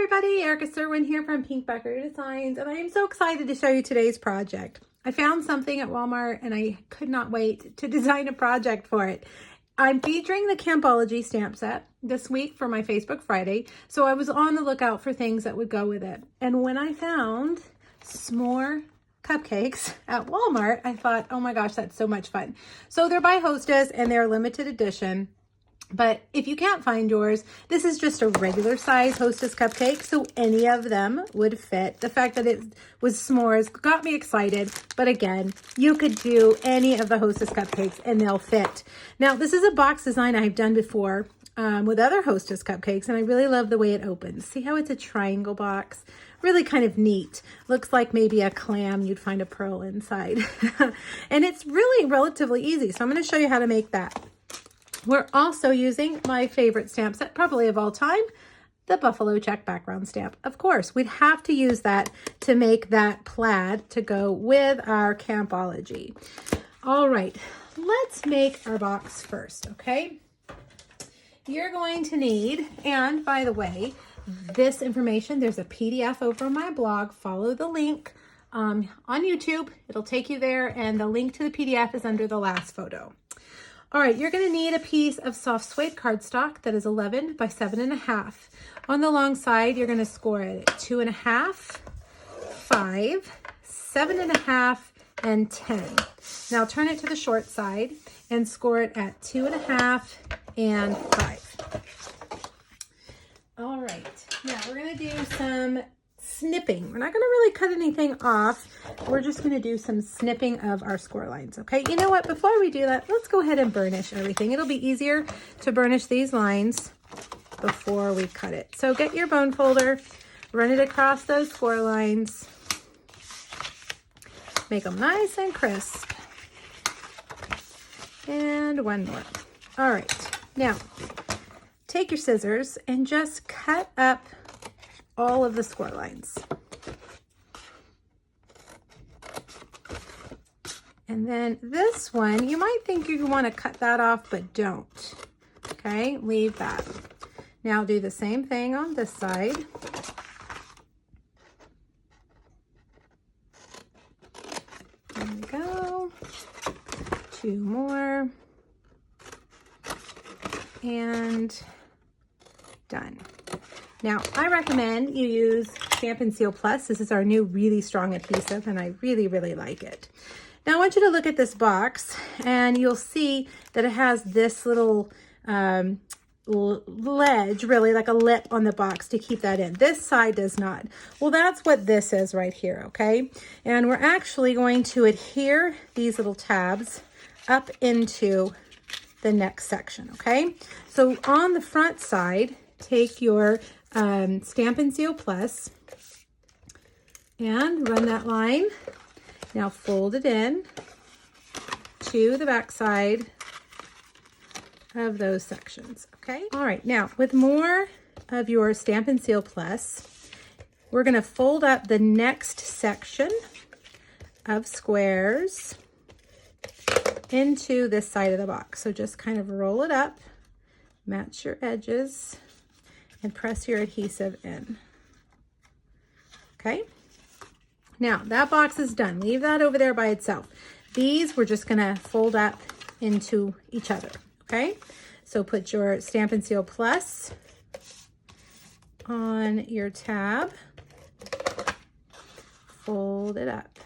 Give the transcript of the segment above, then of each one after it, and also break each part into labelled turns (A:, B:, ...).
A: everybody, Erica Serwin here from Pink Buckaroo Designs, and I am so excited to show you today's project. I found something at Walmart and I could not wait to design a project for it. I'm featuring the Campology stamp set this week for my Facebook Friday, so I was on the lookout for things that would go with it. And when I found Smores Cupcakes at Walmart, I thought, oh my gosh, that's so much fun. So they're by Hostess and they're limited edition. But if you can't find yours, this is just a regular size Hostess cupcake, so any of them would fit. The fact that it was s'mores got me excited, but again, you could do any of the Hostess cupcakes and they'll fit. Now, this is a box design I've done before with other Hostess cupcakes, and I really love the way it opens. See how it's a triangle box? Really kind of neat. Looks like maybe a clam, you'd find a pearl inside. And it's really relatively easy, so I'm going to show you how to make that. We're also using my favorite stamp set, probably of all time, the buffalo check background stamp. Of course, we'd have to use that to make that plaid to go with our Campology. All right, let's make our box first, okay? You're going to need, and by the way, this information, there's a PDF over on my blog. Follow the link on YouTube. It'll take you there, and the link to the PDF is under the last photo. All right, you're gonna need a piece of soft suede cardstock that is 11 by 7.5. On the long side, you're gonna score it at 2.5, 5, 7.5, and 10. Now turn it to the short side and score it at 2.5 and 5. All right, now we're gonna do some snipping. We're not going to really cut anything off. We're just going to do some snipping of our score lines. Okay, you know what? Before we do that, let's go ahead and burnish everything. It'll be easier to burnish these lines before we cut it. So get your bone folder, run it across those score lines, make them nice and crisp. And one more. All right, now take your scissors and just cut up all of the score lines. And then this one, you might think you want to cut that off, but don't. Okay, leave that. Now do the same thing on this side. There we go. 2 more. And done. Now, I recommend you use Stampin' Seal Plus. This is our new really strong adhesive, and I really, really like it. Now, I want you to look at this box, and you'll see that it has this little ledge, really, like a lip on the box to keep that in. This side does not. Well, that's what this is right here, okay? And we're actually going to adhere these little tabs up into the next section, okay? So on the front side, take your Stampin' Seal Plus and run that line. Now fold it in to the back side of those sections, okay? All right, now with more of your Stampin' Seal Plus, we're gonna fold up the next section of squares into this side of the box. So just kind of roll it up, match your edges, and press your adhesive in. Okay, now that box is done. Leave that over there by itself. These we're just gonna fold up into each other, okay? So put your Stampin' Seal Plus on your tab, fold it up.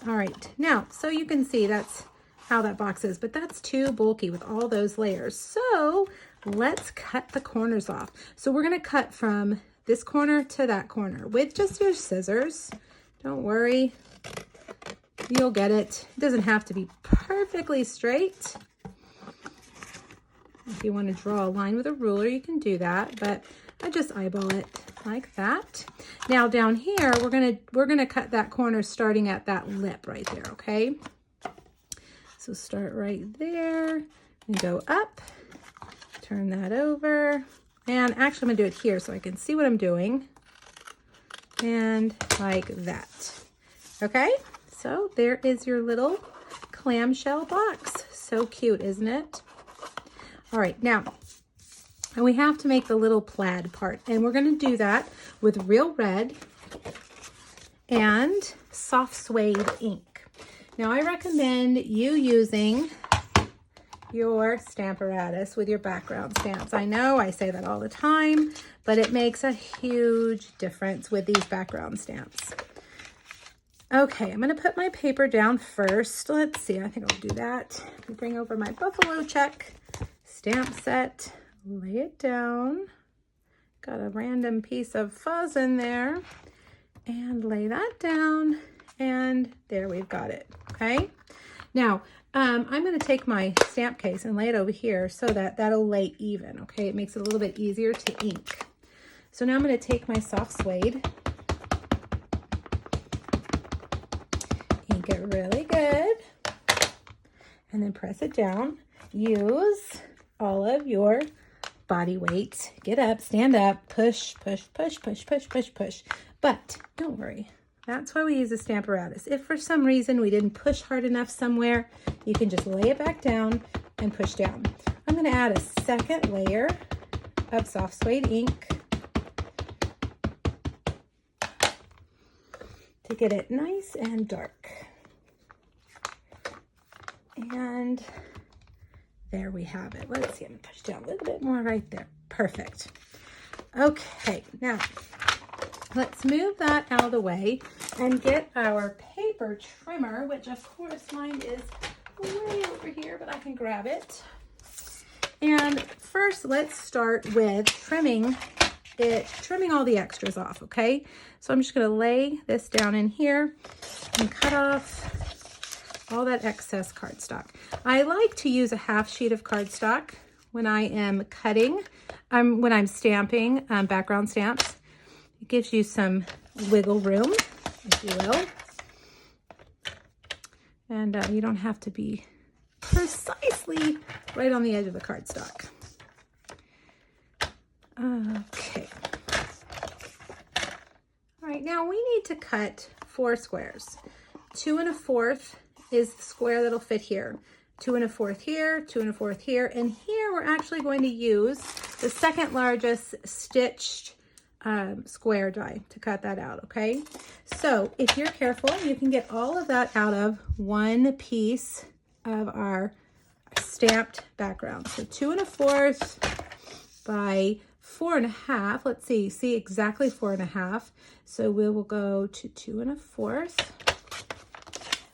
A: All right, now, so you can see that's how that box is, but that's too bulky with all those layers. So let's cut the corners off. So we're gonna cut from this corner to that corner with just your scissors. Don't worry, you'll get it. It doesn't have to be perfectly straight. If you want to draw a line with a ruler, you can do that, but I just eyeball it like that. Now down here, we're gonna cut that corner starting at that lip right there, okay? So start right there and go up, turn that over. And actually I'm gonna do it here so I can see what I'm doing. And like that. Okay, so there is your little clamshell box. So cute, isn't it? All right, now And we have to make the little plaid part. And we're going to do that with real red and soft suede ink. Now I recommend you using your Stamparatus with your background stamps. I know I say that all the time, but it makes a huge difference with these background stamps. Okay, I'm going to put my paper down first. Let's see, I think I'll do that. Bring over my buffalo check stamp set, lay it down. Got a random piece of fuzz in there, and lay that down, and there we've got it. Okay, now I'm going to take my stamp case and lay it over here so that that'll lay even. Okay, it makes it a little bit easier to ink. So now I'm going to take my soft suede, ink it really good, and then press it down. Use all of your body weight. Get up, stand up, push, push, push, push, push, push, push. But don't worry, that's why we use a Stamparatus. If for some reason we didn't push hard enough somewhere, you can just lay it back down and push down. I'm going to add a second layer of soft suede ink to get it nice and dark. And there we have it. Let's see, I'm going to push down a little bit more right there. Perfect. Okay, now let's move that out of the way and get our paper trimmer, which of course mine is way over here, but I can grab it. And first, let's start with trimming all the extras off, okay? So I'm just going to lay this down in here and cut off all that excess cardstock. I like to use a half sheet of cardstock when I am cutting, when I'm stamping background stamps. It gives you some wiggle room, if you will. And you don't have to be precisely right on the edge of the cardstock. Okay. All right, now we need to cut 4 squares. 2 1/4 is the square that'll fit here. 2 1/4 here, 2 1/4 here, and here we're actually going to use the second largest stitched square die to cut that out, okay? So if you're careful, you can get all of that out of one piece of our stamped background. So 2 1/4 by 4 1/2. Let's see exactly 4 1/2. So we will go to 2 1/4.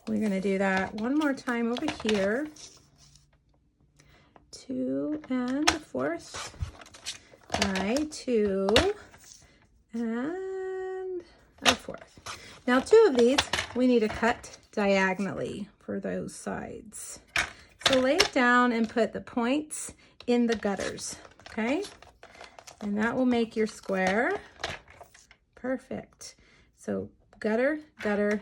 A: We're going to do that one more time over here. 2 1/4 by 2 1/4. Now 2 of these we need to cut diagonally for those sides. So lay it down and put the points in the gutters, okay? And that will make your square perfect. So gutter, gutter,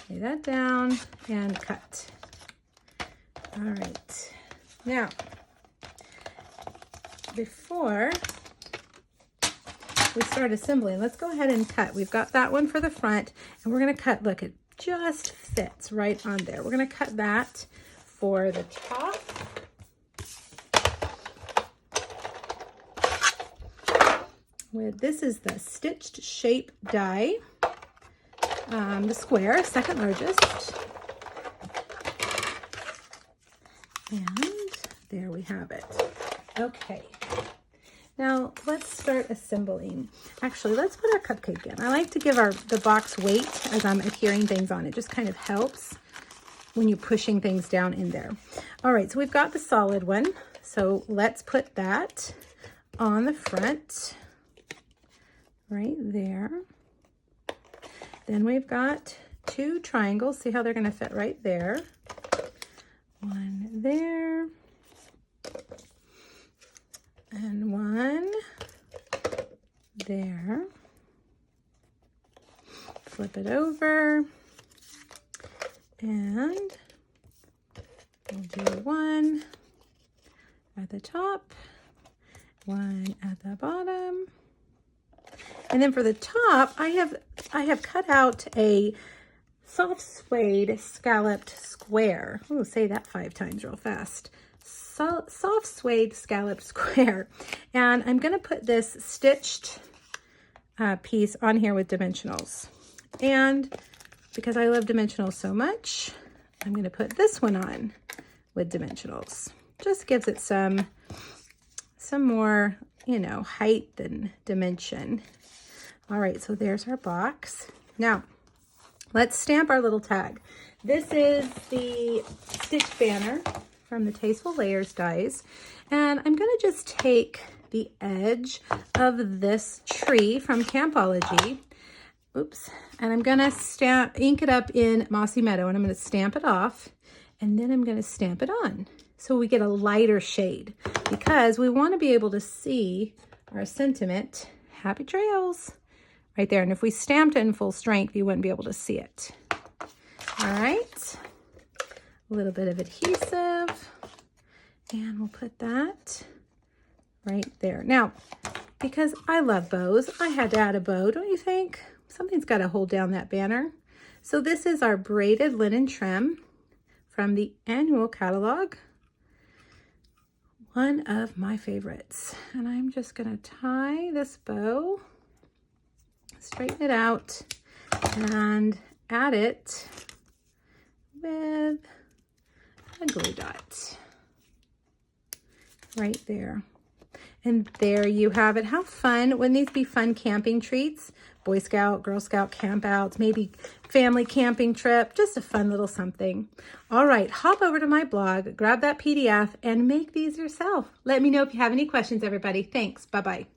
A: lay that down and cut. All right. Now, before we start assembling, let's go ahead and cut. We've got that one for the front, and we're going to cut, look, it just fits right on there. We're going to cut that for the top. This is the stitched shape die, the square, second largest. And there we have it. Okay. Now let's start assembling. Actually, let's put our cupcake in. I like to give the box weight as I'm adhering things on. It just kind of helps when you're pushing things down in there. All right, so we've got the solid one. So let's put that on the front right there. Then we've got 2 triangles. See how they're going to fit right there. One there. And one there. Flip it over. And we'll do one at the top, one at the bottom. And then for the top, I have cut out a soft suede scalloped square. Oh, say that 5 times real fast. Soft suede scalloped square. And I'm going to put this stitched piece on here with dimensionals. And because I love dimensionals so much, I'm going to put this one on with dimensionals. Just gives it some more, you know, height and dimension. All right, so there's our box. Now, let's stamp our little tag. This is the stitch banner from the Tasteful Layers dies. And I'm gonna just take the edge of this tree from Campology. Oops. And I'm gonna ink it up in Mossy Meadow, and I'm gonna stamp it off, and then I'm gonna stamp it on. So we get a lighter shade, because we want to be able to see our sentiment, happy trails, right there. And if we stamped it in full strength, you wouldn't be able to see it. All right, a little bit of adhesive, and we'll put that right there. Now, because I love bows, I had to add a bow, don't you think? Something's got to hold down that banner. So this is our braided linen trim from the annual catalog. One of my favorites. And I'm just gonna tie this bow, straighten it out, and add it with a glue dot right there. And there you have it. How fun. Wouldn't these be fun camping treats? Boy Scout, Girl Scout campouts, maybe family camping trip, just a fun little something. All right, hop over to my blog, grab that PDF, and make these yourself. Let me know if you have any questions, everybody. Thanks. Bye-bye.